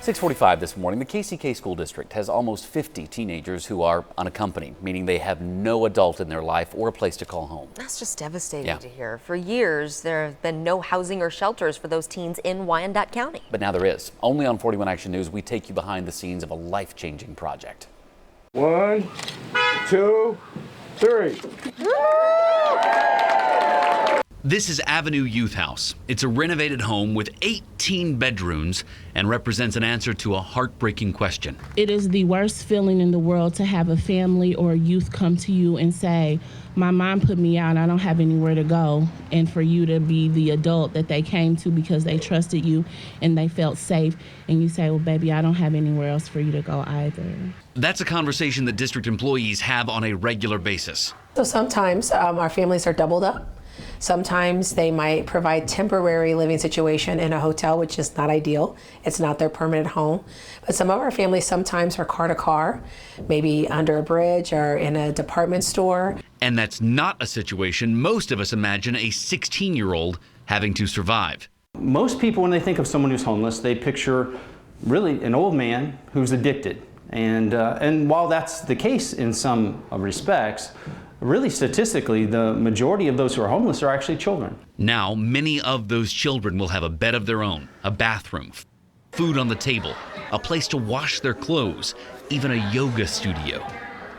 6:45 this morning, the KCK School District has almost 50 teenagers who are unaccompanied, meaning they have no adult in their life or a place to call home. That's just devastating to hear. For years, there have been no housing or shelters for those teens in Wyandotte County. But now there is. Only on 41 Action News, we take you behind the scenes of a life-changing project. 1, 2, 3. This is Avenue Youth House. It's a renovated home with 18 bedrooms and represents an answer to a heartbreaking question. It is the worst feeling in the world to have a family or a youth come to you and say, my mom put me out, I don't have anywhere to go. And for you to be the adult that they came to because they trusted you and they felt safe. And you say, well, baby, I don't have anywhere else for you to go either. That's a conversation that district employees have on a regular basis. So sometimes our families are doubled up. Sometimes they might provide temporary living situation in a hotel, which is not ideal. It's not their permanent home. But some of our families sometimes are car to car, maybe under a bridge or in a department store. And that's not a situation most of us imagine a 16-year-old having to survive. Most people, when they think of someone who's homeless, they picture really an old man who's addicted. And while that's the case in some respects, really, statistically, the majority of those who are homeless are actually children. Now, many of those children will have a bed of their own, a bathroom, food on the table, a place to wash their clothes, even a yoga studio.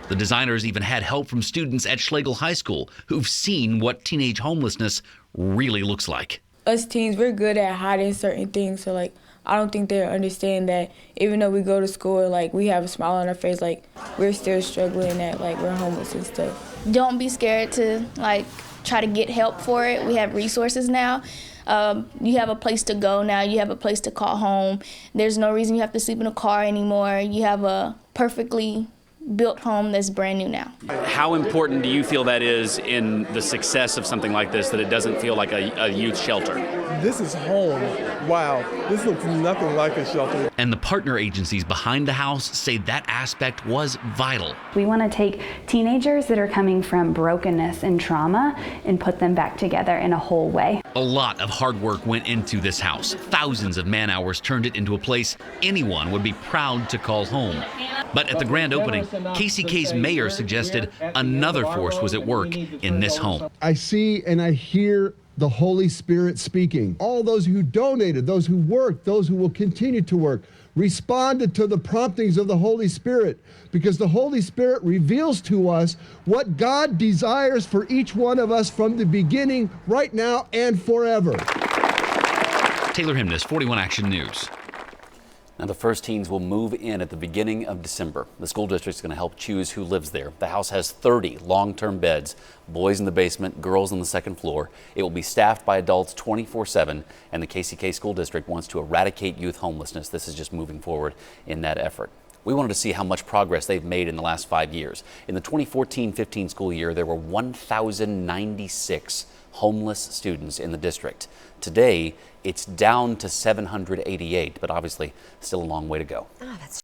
The designers even had help from students at Schlegel High School who've seen what teenage homelessness really looks like. Us teens, we're good at hiding certain things, so I don't think they'll understand that even though we go to school, we have a smile on our face, we're still struggling at, we're homeless and stuff. Don't be scared to, try to get help for it. We have resources now. You have a place to go now. You have a place to call home. There's no reason you have to sleep in a car anymore. You have a perfectly built home that's brand new now. How important do you feel that is in the success of something like this, that it doesn't feel like a youth shelter? This is home. Wow, this looks nothing like a shelter. And the partner agencies behind the house say that aspect was vital. We want to take teenagers that are coming from brokenness and trauma and put them back together in a whole way. A lot of hard work went into this house. Thousands of man-hours turned it into a place anyone would be proud to call home. But at the grand opening, KCK's mayor suggested another force was at work in this home. I see and I hear the Holy Spirit speaking. All those who donated, those who worked, those who will continue to work, responded to the promptings of the Holy Spirit, because the Holy Spirit reveals to us what God desires for each one of us from the beginning, right now, and forever. Taylor Himness, 41 Action News. Now, the first teens will move in at the beginning of December. The school district is going to help choose who lives there. The house has 30 long-term beds, boys in the basement, girls on the second floor. It will be staffed by adults 24/7, and the KCK School District wants to eradicate youth homelessness. This is just moving forward in that effort. We wanted to see how much progress they've made in the last 5 years. In the 2014-15 school year, there were 1,096 homeless students in the district. Today, it's down to 788, but obviously still a long way to go. Oh, that's